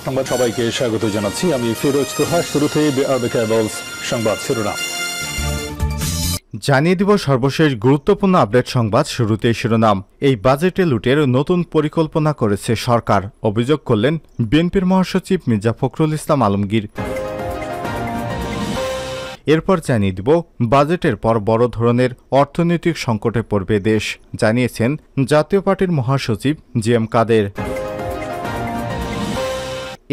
সংবাদ সবাইকে স্বাগত জানাচ্ছি। আমি ফিরোজ তোহা। শুরুতে সংবাদ শিরোনাম জানিয়ে দিব সর্বশেষ গুরুত্বপূর্ণ আপডেট সংবাদ। শুরুতেই শিরোনাম। এই বাজেটে লুটের নতুন পরিকল্পনা করেছে সরকার, অভিযোগ করলেন বিএনপির মহাসচিব মির্জা ফখরুল ইসলাম আলমগীর। এরপর জানিয়ে দিব বাজেটের পর বড় ধরনের অর্থনৈতিক সংকটে পড়বে দেশ, জানিয়েছেন জাতীয় পার্টির মহাসচিব জি.এম. কাদের।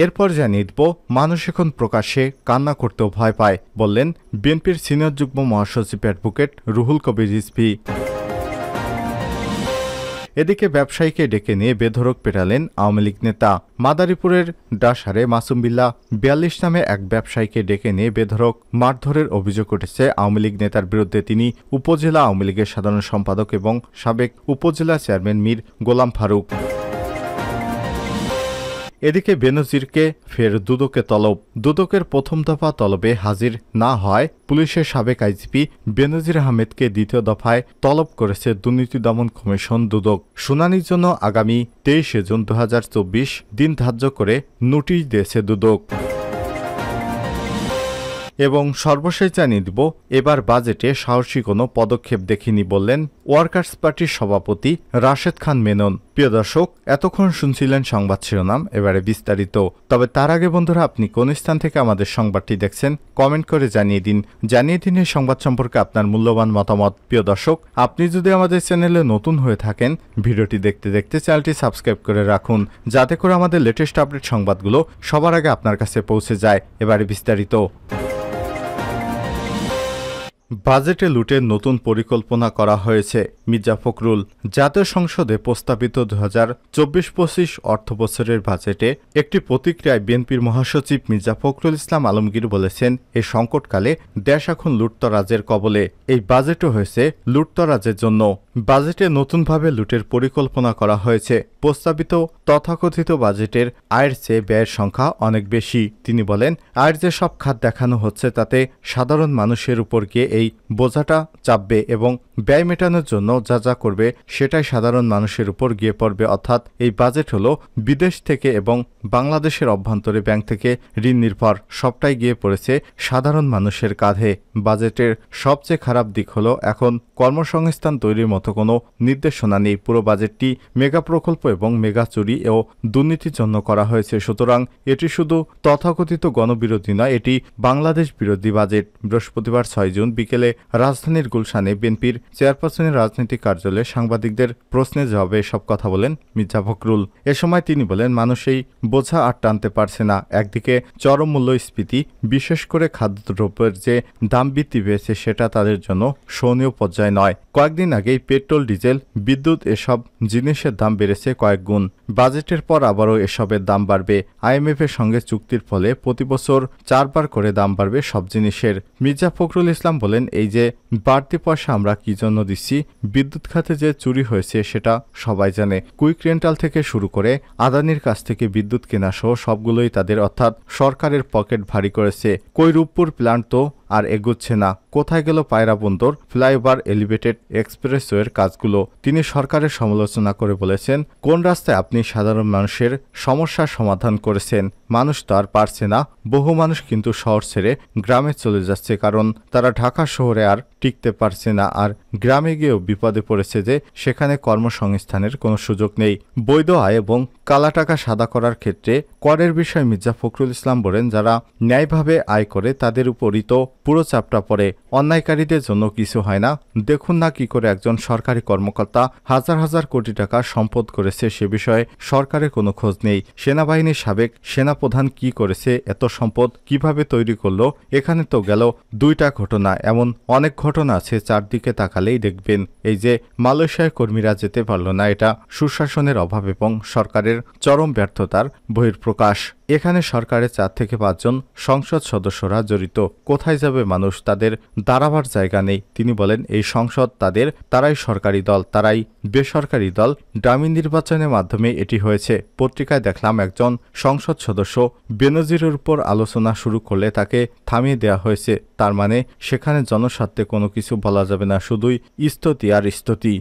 এরপর জানিয়ে দিব মানুষ এখন প্রকাশ্যে কান্না করতেও ভয় পায়, বললেন বিএনপির সিনিয়র যুগ্ম মহাসচিব অ্যাডভোকেট রুহুল কবির রিজভী। এদিকে ব্যবসায়ীকে ডেকে নিয়ে বেধড়ক পেটালেন আওয়ামী লীগ নেতা। মাদারীপুরের ডাসারে মাসুম বিল্লাহ ৪২ নামে এক ব্যবসায়ীকে ডেকে নিয়ে বেধড়ক মারধরের অভিযোগ উঠেছে আওয়ামী লীগ নেতার বিরুদ্ধে। তিনি উপজেলা আওয়ামী লীগের সাধারণ সম্পাদক এবং সাবেক উপজেলা চেয়ারম্যান মীর গোলাম ফারুক। এদিকে বেনজিরকে ফের দুদকে তলব। দুদকের প্রথম দফা তলবে হাজির না হয় পুলিশের সাবেক আইজিপি বেনজির আহমেদকে দ্বিতীয় দফায় তলব করেছে দুর্নীতি দমন কমিশন দুদক। শুনানির জন্য আগামী ২৩ জুন ২০২৪ দিন ধার্য করে নোটিশ দিয়েছে দুদক। এবং সর্বশেষ জানিয়ে দিব এবার বাজেটে সাহসী কোনো পদক্ষেপ দেখিনি, বললেন ওয়ার্কার্স পার্টির সভাপতি রাশেদ খান মেনন। প্রিয় দর্শক, এতক্ষণ শুনছিলেন সংবাদ শিরোনাম, এবারে বিস্তারিত। তবে তার আগে বন্ধুরা, আপনি কোন স্থান থেকে আমাদের সংবাদটি দেখছেন কমেন্ট করে জানিয়ে দিন এই সংবাদ সম্পর্কে আপনার মূল্যবান মতামত। প্রিয় দর্শক, আপনি যদি আমাদের চ্যানেলে নতুন হয়ে থাকেন, ভিডিওটি দেখতে দেখতে চ্যানেলটি সাবস্ক্রাইব করে রাখুন, যাতে করে আমাদের লেটেস্ট আপডেট সংবাদগুলো সবার আগে আপনার কাছে পৌঁছে যায়। এবারে বিস্তারিত। বাজেটে লুটের নতুন পরিকল্পনা করা হয়েছে। মির্জা ফখরুল। জাতীয় সংসদে প্রস্তাবিত ২০২৪-২৫ অর্থবছরের বাজেটে একটি প্রতিক্রিয়ায় বিএনপির মহাসচিব মির্জা ফখরুল ইসলাম আলমগীর বলেছেন, এই সংকটকালে দেশ এখন লুটতরাজের কবলে। এই বাজেটও হয়েছে লুটতরাজের জন্য। বাজেটে নতুনভাবে লুটের পরিকল্পনা করা হয়েছে। প্রস্তাবিত তথাকথিত বাজেটের আয়ের চেয়ে ব্যয়ের সংখ্যা অনেক বেশি। তিনি বলেন, আয়ের যে সব খাত দেখানো হচ্ছে তাতে সাধারণ মানুষের উপর গিয়ে এই বোঝাটা চাপবে এবং ব্যয় মেটানোর জন্য যা যা করবে সেটাই সাধারণ মানুষের উপর গিয়ে পড়বে। অর্থাৎ এই বাজেট হলো বিদেশ থেকে এবং বাংলাদেশের অভ্যন্তরে ব্যাংক থেকে ঋণ নির্ভর, সবটাই গিয়ে পড়েছে সাধারণ মানুষের কাঁধে। বাজেটের সবচেয়ে খারাপ দিক হলো এখন কর্মসংস্থান তৈরির মতো কোনো নির্দেশনা নেই। পুরো বাজেটটি মেগা প্রকল্প এবং মেগা চুরি ও দুর্নীতির জন্য করা হয়েছে। সুতরাং এটি শুধু তথাকথিত গণবিরোধী নয়, এটি বাংলাদেশ বিরোধী বাজেট। বৃহস্পতিবার ৬ জুন বিকেলে রাজধানীর গুলশানে বিএনপির চেয়ারপারসনের রাজনৈতিক কার্যালয়ে সাংবাদিকদের প্রশ্নের জবাবে এসব কথা বলেন মির্জা ফখরুল। এ সময় তিনি বলেন, মানুষ এই বোঝা আর টানতে পারছে না। একদিকে চরম মূল্যস্ফীতি, বিশেষ করে খাদ্যদ্রব্যের যে দাম বৃদ্ধি পেয়েছে সেটা তাদের জন্য সহনীয় পর্যায়ে নয়। কয়েকদিন আগেই পেট্রোল, ডিজেল, বিদ্যুৎ এসব জিনিসের দাম বেড়েছে কয়েক গুণ। বাজেটের পর আবারও এসবের দাম বাড়বে। IMF এর সঙ্গে চুক্তির ফলে প্রতি বছর 4 বার করে দাম বাড়বে সব জিনিসের। মির্জা ফখরুল ইসলাম বলেন, এই যে বাড়তি পয়সা আমরা কি জন্য দিচ্ছি? বিদ্যুৎ খাতে যে চুরি হয়েছে সেটা সবাই জানে। কুইক রেন্টাল থেকে শুরু করে আদানির কাছ থেকে বিদ্যুৎ কেনা সহ সবগুলোই তাদের, অর্থাৎ সরকারের পকেট ভারী করেছে। কই রূপপুর প্ল্যান্ট তো আর এগোচ্ছে না। কোথায় গেল পায়রা বন্দর, ফ্লাইওভার, এলিভেটেড এক্সপ্রেসওয়ের কাজগুলো? তিনি সরকারের সমালোচনা করে বলেছেন, কোন রাস্তায় আপনি সাধারণ মানুষের সমস্যার সমাধান করেছেন? মানুষ তো আর পারছে না। বহু মানুষ কিন্তু শহর ছেড়ে গ্রামে চলে যাচ্ছে, কারণ তারা ঢাকা শহরে আর টিকতে পারছে না, আর গ্রামে গিয়েও বিপদে পড়েছে যে সেখানে কর্মসংস্থানের কোনো সুযোগ নেই। বৈধ আয় এবং কালা টাকা সাদা করার ক্ষেত্রে করের বিষয়ে মির্জা ফখরুল ইসলাম বলেন, যারা ন্যায়ভাবে আয় করে তাদের উপরই তো পুরো চাপটা পড়ে। অন্যায়কারীদের জন্য কিছু হয় না। দেখুন না কি করে একজন সরকারি কর্মকর্তা হাজার হাজার কোটি টাকা সম্পদ করেছে, সে বিষয়ে সরকারের কোনো খোঁজ নেই। সেনাবাহিনীর সাবেক সেনাপ্রধান কি করেছে, এত সম্পদ কিভাবে তৈরি করলো? এখানে তো গেল 2টা ঘটনা, এমন অনেক ঘটনা আছে, চারদিকে তাকালেই দেখবেন। এই যে মালয়েশিয়ায় কর্মীরা যেতে পারল না, এটা সুশাসনের অভাব এবং সরকারের চরম ব্যর্থতার বহিঃপ্রকাশ। এখানে সরকারের 4 থেকে 5 জন সংসদ সদস্যরা জড়িত। কোথায় যাবে মানুষ? তাদের দাঁড়াবার জায়গা নেই। তিনি বলেন, এই সংসদ তাদের, তারাই সরকারি দল, তারাই বেসরকারি দল। ডামি নির্বাচনের মাধ্যমে এটি হয়েছে। পত্রিকায় দেখলাম একজন সংসদ সদস্য বেনজিরের উপর আলোচনা শুরু করলে তাকে থামিয়ে দেওয়া হয়েছে। তার মানে সেখানে জনস্বার্থে কোনো কিছু বলা যাবে না, শুধুই স্তুতি আর স্তুতি।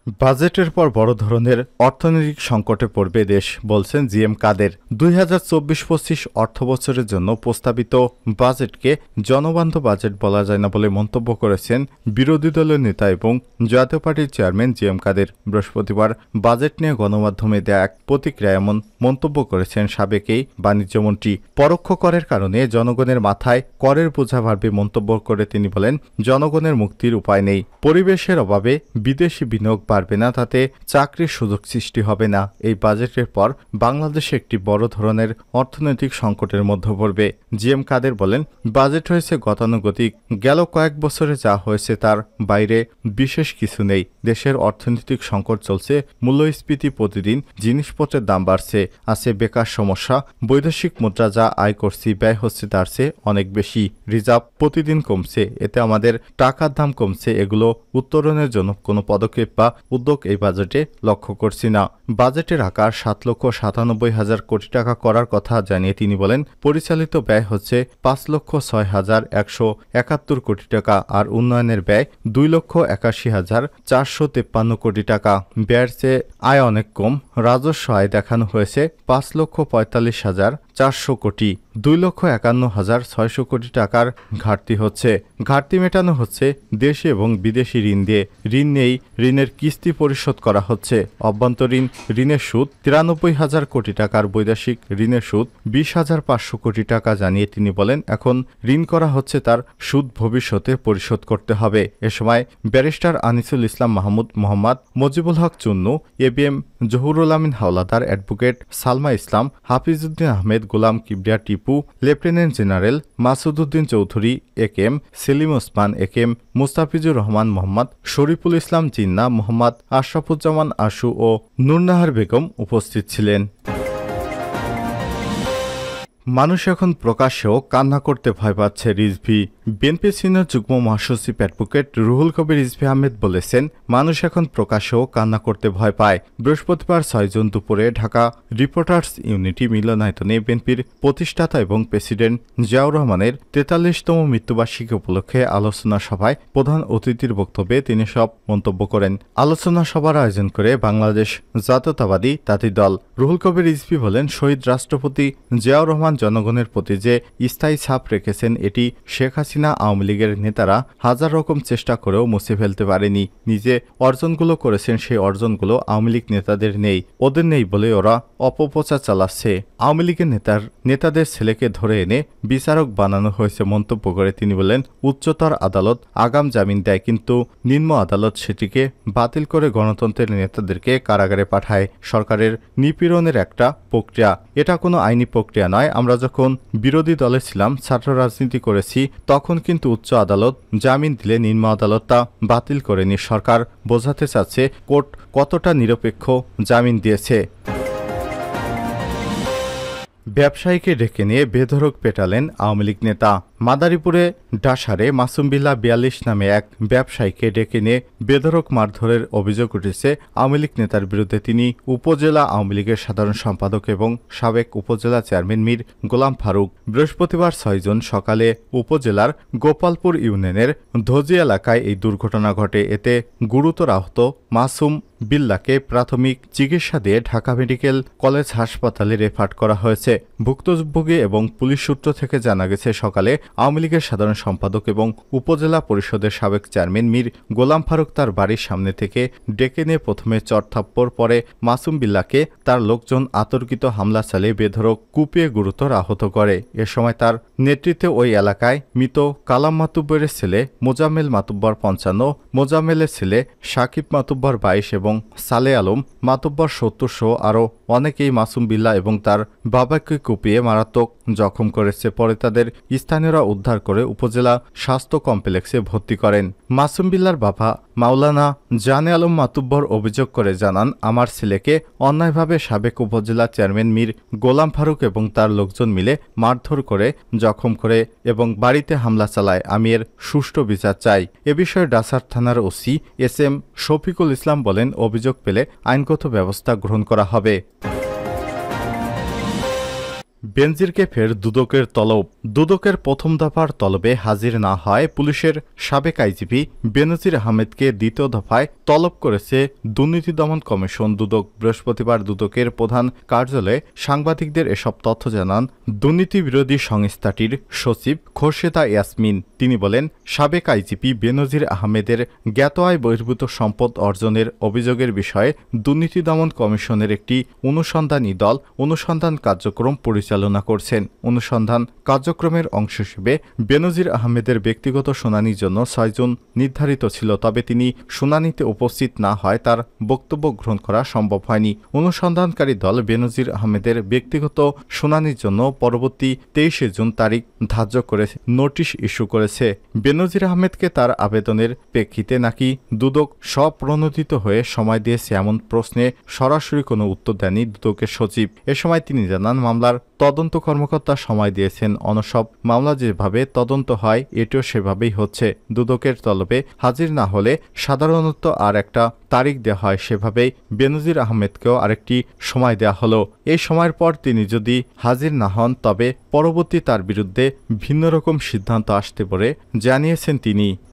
বাজেটের পর বড় ধরনের অর্থনৈতিক সংকটে পড়বে দেশ, বলছেন জিএম কাদের। 2024-25 অর্থবছরের জন্য প্রস্তাবিত বাজেটকে জনবান্ধব বাজেট বলা যায় না বলে মন্তব্য করেছেন বিরোধী দলের নেতা এবং জাতীয় পার্টির চেয়ারম্যান জিএম কাদের। বৃহস্পতিবার বাজেট নিয়ে গণমাধ্যমে দেয়া এক প্রতিক্রিয়ায় এমন মন্তব্য করেছেন সাবেক এই বাণিজ্যমন্ত্রী। পরোক্ষ করের কারণে জনগণের মাথায় করের বোঝা বাড়বে মন্তব্য করে তিনি বলেন, জনগণের মুক্তির উপায় নেই। পরিবেশের অভাবে বিদেশি বিনিয়োগ বাড়বে না, তাতে চাকরির সুযোগ সৃষ্টি হবে না। এই বাজেটের পর বাংলাদেশে একটি বড় ধরনের অর্থনৈতিক সংকটের মধ্যে পড়বে। জিএম কাদের বলেন, বাজেট হয়েছে গতানুগতিক, গেল কয়েক বছরে যা হয়েছে তার বাইরে বিশেষ কিছু নেই। দেশের অর্থনৈতিক সংকট চলছে, মূল্যস্ফীতি প্রতিদিন, জিনিসপত্রের দাম বাড়ছে, আছে বেকার সমস্যা, বৈদেশিক মুদ্রা যা আয় করছি ব্যয় হচ্ছে তার চেয়ে অনেক বেশি, রিজার্ভ প্রতিদিন কমছে, এতে আমাদের টাকার দাম কমছে। এগুলো উত্তরণের জন্য কোনো পদক্ষেপ বা উদ্যোগ এই বাজেটে লক্ষ্য করছি না। বাজেটের আকার 7,97,000 কোটি টাকা করার কথা জানিয়ে তিনি বলেন, পরিচালিত ব্যয় হচ্ছে 5,06,171 কোটি টাকা, আর উন্নয়নের ব্যয় 2,81,453 কোটি টাকা। ব্যয়ের চেয়ে আয় অনেক কম। রাজস্ব আয় দেখানো হয়েছে 5,45,400 কোটি। 2,51,600 কোটি টাকার ঘাটতি হচ্ছে। ঘাটতি মেটানো হচ্ছে দেশি এবং বিদেশি ঋণ দিয়ে। ঋণ নেই, ঋণের কিস্তি পরিশোধ করা হচ্ছে। অভ্যন্তরীণ ঋণের সুদ 93,000 কোটি টাকার, বৈদেশিক ঋণের সুদ 20,500 কোটি টাকা জানিয়ে তিনি বলেন, এখন ঋণ করা হচ্ছে, তার সুদ ভবিষ্যতে পরিশোধ করতে হবে। এ সময় barrister Anisul Islam Mahmud, Mohammad Mujibul Haque Chunnu, ABM Zahurul Amin Howlader, advocate Salma Islam, Hafizuddin Ahmed, Golam Kibria Tipu, lieutenant general Masududdin Chowdhury, AKM Selim Osman, AKM Mustafizur Rahman, Mohammad Shariful Islam Jinnah, Mohammad Ashrafuzzaman Ashu ও নূরনাহার বেগম উপস্থিত ছিলেন। মানুষ এখন প্রকাশ্যেও কান্না করতে ভয় পাচ্ছে রিজভী। বিএনপি সিনিয়র যুগ্ম মহাসচিব অ্যাডভোকেট রুহুল কবির রিজভী আহমেদ বলেছেন, মানুষ এখন প্রকাশ্যেও কান্না করতে ভয় পায়। বৃহস্পতিবার 6 জুন দুপুরে ঢাকা রিপোর্টার্স ইউনিটি মিলনায়তনে বিএনপির প্রতিষ্ঠাতা এবং প্রেসিডেন্ট জিয়াউর রহমানের 43তম মৃত্যুবার্ষিকী উপলক্ষে আলোচনা সভায় প্রধান অতিথির বক্তব্যে তিনি সব মন্তব্য করেন। আলোচনা সভার আয়োজন করে বাংলাদেশ জাতীয়তাবাদী তাঁতি দল। রুহুল কবির রিজভী বলেন, শহীদ রাষ্ট্রপতি জিয়াউর রহমান জনগণের প্রতি যে স্থায়ী ছাপ রেখেছেন, এটি শেখ হাসিনা আওয়ামী লীগের নেতারা হাজার রকম চেষ্টা করেও মুছে ফেলতে পারেনি। নিজে অর্জনগুলো করেছেন, সেই অর্জনগুলো আওয়ামী লীগ নেতাদের নেই, ওদের নেই বলে ওরা অপপ্রচার চালাচ্ছে। আওয়ামী লীগের নেতাদের ছেলেকে ধরে এনে বিচারক বানানো হয়েছে মন্তব্য করে তিনি বলেন, উচ্চতর আদালত আগাম জামিন দেয়, কিন্তু নিম্ন আদালত সেটিকে বাতিল করে গণতন্ত্রের নেতাদেরকে কারাগারে পাঠায়। সরকারের নিপীড়নের একটা প্রক্রিয়া, এটা কোনো আইনি প্রক্রিয়া নয়। আমরা যখন বিরোধী দলে ছিলাম, ছাত্র রাজনীতি করেছি, তখন কিন্তু উচ্চ আদালত জামিন দিলে নিম্ন আদালত তা বাতিল করেনি। সরকার বোঝাতে চাচ্ছে কোর্ট কতটা নিরপেক্ষ জামিন দিয়েছে। ব্যবসায়ীকে ডেকে নিয়ে বেধড়ক পেটালেন আওয়ামী লীগ নেতা। মাদারীপুরে ডাসারে মাসুম বিল্লাহ 42 নামে এক ব্যবসায়ীকে ডেকে নিয়ে বেধড়ক মারধরের অভিযোগ উঠেছে আওয়ামী লীগ নেতার বিরুদ্ধে। তিনি উপজেলা আওয়ামী লীগের সাধারণ সম্পাদক এবং সাবেক উপজেলা চেয়ারম্যান মীর গোলাম ফারুক। বৃহস্পতিবার 6 জুন সকালে উপজেলার গোপালপুর ইউনিয়নের ধজি এলাকায় এই দুর্ঘটনা ঘটে। এতে গুরুতর আহত মাসুম বিল্লাহকে প্রাথমিক চিকিৎসা দিয়ে ঢাকা মেডিকেল কলেজ হাসপাতালে রেফার করা হয়েছে। ভুক্তভোগী এবং পুলিশ সূত্র থেকে জানা গেছে, সকালে আওয়ামী লীগের সাধারণ সম্পাদক এবং উপজেলা পরিষদের সাবেক চেয়ারম্যান মীর গোলাম ফারুক তার বাড়ির সামনে থেকে ডেকে নিয়ে প্রথমে চড়থাপ্পড়, পরে মাসুম বিল্লাহকে তার লোকজন আতর্কিত হামলা চালিয়ে বেধড়ক কুপিয়ে গুরুতর আহত করে। এ সময় তার নেতৃত্বে ওই এলাকায় মৃত কালাম মাতুব্বরের ছেলে মোজাম্মেল মাতুব্বর 55, মোজাম্মেলের ছেলে সাকিব মাতুব্বর 22 এবং সালে আলম মাতুব্বর 70 সহ আরও অনেকেই মাসুম বিল্লাহ এবং তার বাবাকে কুপিয়ে মারাত্মক জখম করেছে। পরে তাদের স্থানীয়রা উদ্ধার করে উপজেলা স্বাস্থ্য কমপ্লেক্সে ভর্তি করেন। মাসুম বিল্লাহর বাবা মাওলানা জানে আলম মাতুব্বর অভিযোগ করে জানান, আমার ছেলেকে অন্যায়ভাবে সাবেক উপজেলা চেয়ারম্যান মীর গোলাম ফারুক এবং তার লোকজন মিলে মারধর করে, জখম করে এবং বাড়িতে হামলা চালায়। আমি এর সুষ্ঠু বিচার চাই। এ বিষয়ে ডাসার থানার ওসি এসএম শফিকুল ইসলাম বলেন, অভিযোগ পেলে আইনগত ব্যবস্থা গ্রহণ করা হবে। বেনজিরকে ফের দুদকের তলব। দুদকের প্রথম দফার তলবে হাজির না হয় পুলিশের সাবেক আইজিপি বেনজির আহমেদকে দ্বিতীয় দফায় তলব করেছে দুর্নীতি দমন কমিশন দুদক। বৃহস্পতিবার দুদকের প্রধান কার্যালয়ে সাংবাদিকদের এসব তথ্য জানান দুর্নীতি বিরোধী সংস্থাটির সচিব খোরশেদা ইয়াসমিন। তিনি বলেন, সাবেক আইজিপি বেনজির আহমেদের জ্ঞাত আয় বহির্ভূত সম্পদ অর্জনের অভিযোগের বিষয়ে দুর্নীতি দমন কমিশনের একটি অনুসন্ধানী দল অনুসন্ধান কার্যক্রম পরিচালনা করছেন। অনুসন্ধান কার্যক্রমের অংশ হিসেবে বেনজির আহমেদের ব্যক্তিগত শুনানির জন্য 6 জুন নির্ধারিত ছিল, তবে তিনি শুনানিতে উপস্থিত না হয় তার বক্তব্য গ্রহণ করা সম্ভব হয়নি। অনুসন্ধানকারী দল বেনজির আহমেদের ব্যক্তিগত শুনানির জন্য পরবর্তী 23 জুন তারিখ ধার্য করে নোটিশ ইস্যু করেছে। বেনজির আহমেদকে তার আবেদনের প্রেক্ষিতে নাকি দুদক স্বপ্রণোদিত হয়ে সময় দিয়েছে এমন প্রশ্নে সরাসরি কোনো উত্তর দেননি দুদকের সচিব। এ সময় তিনি জানান, মামলার তদন্ত কর্মকর্তা সময় দিয়েছেন, অনসব মামলা যেভাবে তদন্ত হয় এটিও সেভাবেই হচ্ছে। দুদকের তলবে হাজির না হলে সাধারণত আর একটা তারিখ দেওয়া হয়, সেভাবেই বেনজির আহমেদকেও আরেকটি সময় দেওয়া হলো। এই সময়ের পর তিনি যদি হাজির না হন তবে পরবর্তী তার বিরুদ্ধে ভিন্ন রকম সিদ্ধান্ত আসতে পারে জানিয়েছেন তিনি।